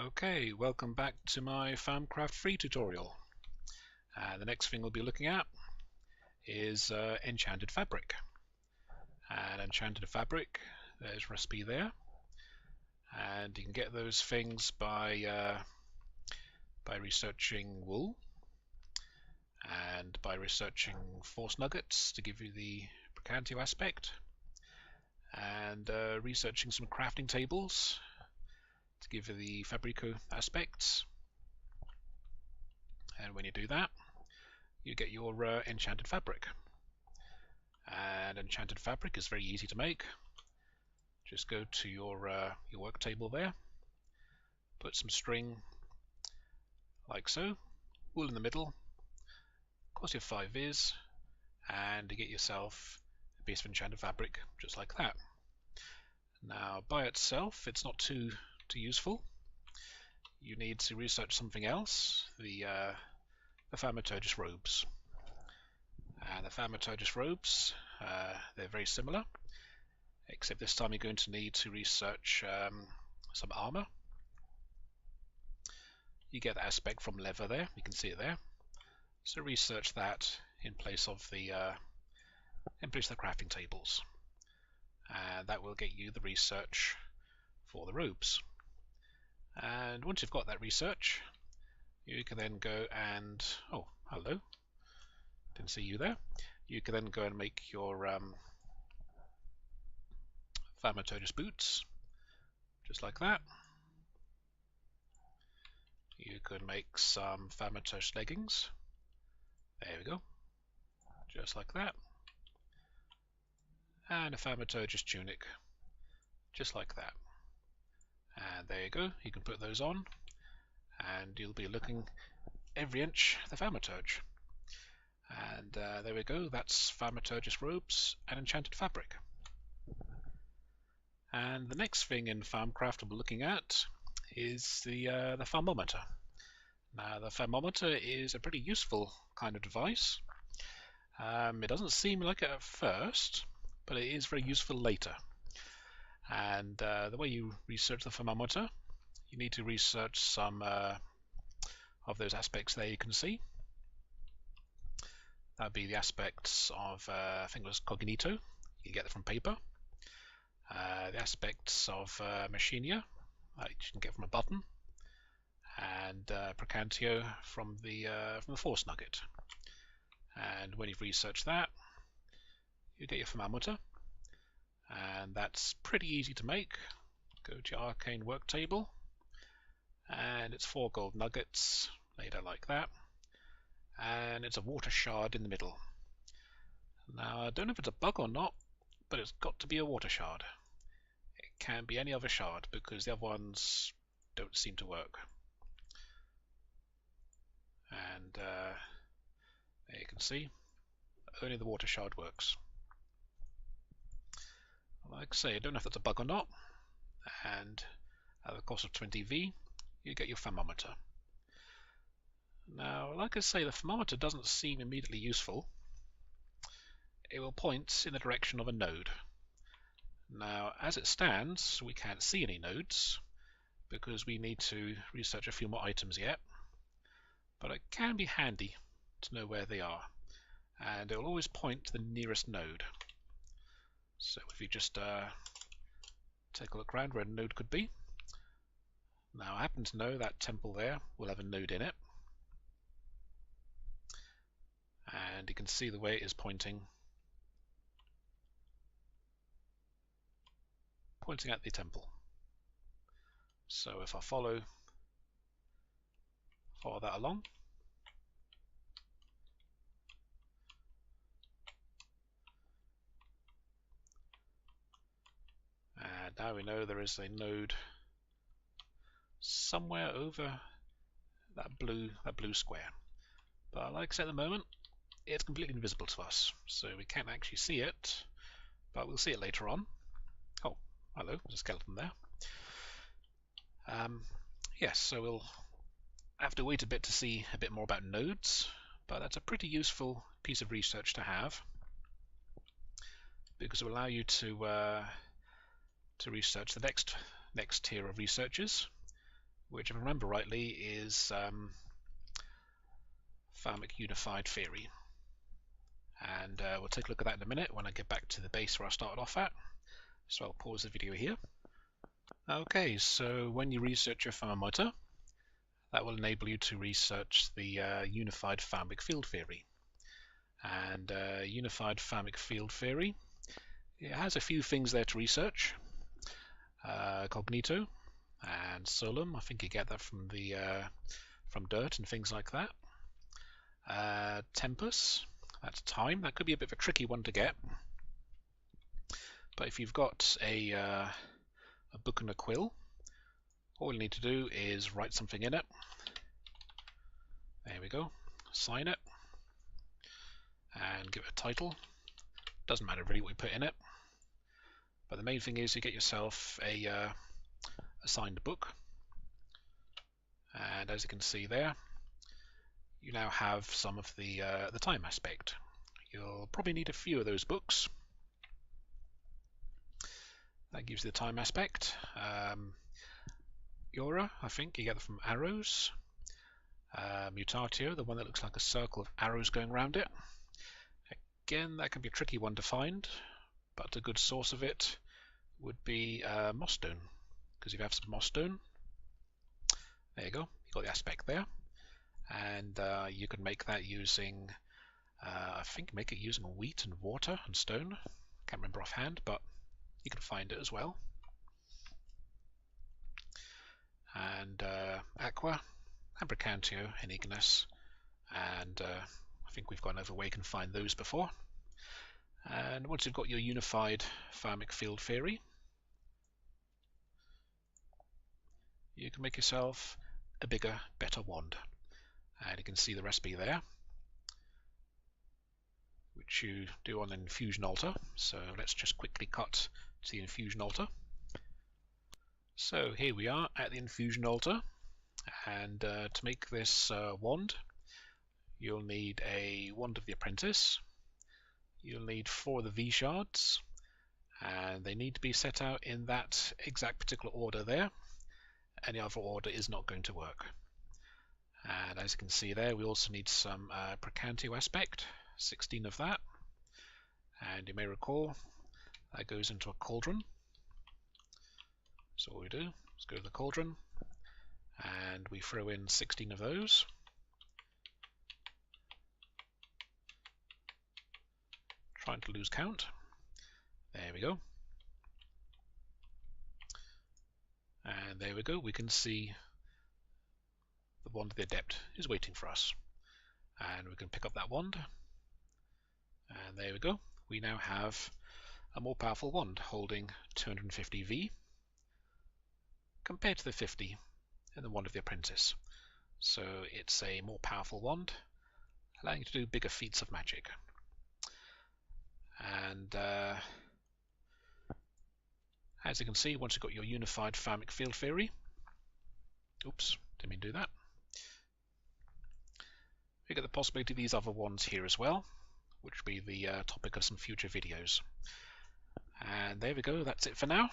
Okay, welcome back to my Thaumcraft free tutorial. The next thing we'll be looking at is Enchanted Fabric. And Enchanted Fabric, there's a recipe there, and you can get those things by researching wool and by researching force nuggets to give you the Mercantile aspect, and researching some crafting tables to give you the Fabrico aspects. And when you do that, you get your Enchanted Fabric. And Enchanted Fabric is very easy to make. Just go to your work table there, put some string like so, wool in the middle, cost you 5 viz, and you get yourself a piece of Enchanted Fabric just like that. Now by itself it's not too useful. You need to research something else, the Thaumaturgis robes. And the Thaumaturgis robes, they're very similar, except this time you're going to need to research some armor. You get the aspect from leather there, you can see it there. So research that in place of the crafting tables, and that will get you the research for the robes. And once you've got that research, you can then go and hello, didn't see you there. You can then go and make your Thaumaturgis boots just like that. You could make some Thaumaturgis leggings, there we go, just like that, and a Thaumaturgis tunic just like that. And there you go, you can put those on and you'll be looking every inch the Thaumaturg. And there we go, that's Thaumaturgis robes and Enchanted Fabric. And the next thing in Thaumcraft we're looking at is the Thaumometer. Now the Thaumometer is a pretty useful kind of device. It doesn't seem like it at first, but it is very useful later. And the way you research the Thaumometer, you need to research some of those aspects there you can see. That would be the aspects of, I think it was Cognito, you can get that from paper. The aspects of Machinia, you can get from a button, and Mercantile from the force nugget. And when you've researched that, you get your Thaumometer. And that's pretty easy to make. Go to your arcane work table, and it's 4 gold nuggets laid out like that, and it's a water shard in the middle. Now I don't know if it's a bug or not, but it's got to be a water shard. It can't be any other shard because the other ones don't seem to work. And there you can see, only the water shard works. Like I say, I don't know if that's a bug or not, and at the cost of 20V you get your Thaumometer. Now like I say, the Thaumometer doesn't seem immediately useful. It will point in the direction of a node. Now as it stands we can't see any nodes because we need to research a few more items yet, but it can be handy to know where they are, and it will always point to the nearest node. So if you just take a look around where a node could be. Now I happen to know that temple there will have a node in it, and you can see the way it is pointing at the temple. So if I follow that along, and now we know there is a node somewhere over that blue square. But like I said, at the moment it's completely invisible to us, so we can't actually see it, but we'll see it later on. Oh, hello, there's a skeleton there. Yes, so we'll have to wait a bit to see a bit more about nodes, but that's a pretty useful piece of research to have, because it will allow you to research the next tier of researchers, which, if I remember rightly, is Thalmic Unified Theory. And we'll take a look at that in a minute when I get back to the base where I started off at. So I'll pause the video here. Okay, so when you research your Thaumometer, that will enable you to research the Unified Thalmic Field Theory. And Unified Thalmic Field Theory, it has a few things there to research. Cognito and Solum, I think you get that from the from dirt and things like that. Tempus, that's time. That could be a bit of a tricky one to get, but if you've got a book and a quill, all you need to do is write something in it. There we go. Sign it and give it a title. Doesn't matter really what you put in it, but the main thing is you get yourself a signed book, and as you can see there, you now have some of the time aspect. You'll probably need a few of those books. That gives you the time aspect. Aura, I think you get that from arrows. Mutatio, the one that looks like a circle of arrows going around it. Again, that can be a tricky one to find, but a good source of it would be moss stone, because if you have some moss stone, there you go, you've got the aspect there, and you can make that using, I think make it using wheat and water and stone. Can't remember offhand, but you can find it as well. And Aqua, Abracantio, and Ignis, and I think we've gone over where you can find those before. And once you've got your unified Thalmic Field Theory, you can make yourself a bigger, better wand. And you can see the recipe there, which you do on an infusion altar. So let's just quickly cut to the infusion altar. So here we are at the infusion altar, and to make this wand, you'll need a wand of the apprentice. You'll need 4 of the V shards, and they need to be set out in that exact particular order there. Any other order is not going to work. And as you can see there, we also need some Precantio aspect, 16 of that. And you may recall that goes into a cauldron. So what we do is go to the cauldron and we throw in 16 of those. Trying to lose count. There we go. And there we go. We can see the wand of the Adept is waiting for us. And we can pick up that wand. And there we go. We now have a more powerful wand holding 250 V compared to the 50 in the wand of the apprentice. So it's a more powerful wand, allowing you to do bigger feats of magic. And as you can see, once you've got your unified Thalmic Field Theory, oops, didn't mean to do that, we get the possibility of these other wands here as well, which will be the topic of some future videos. And there we go, that's it for now.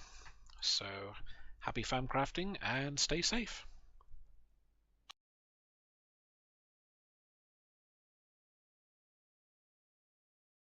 So happy Thaumcrafting and stay safe.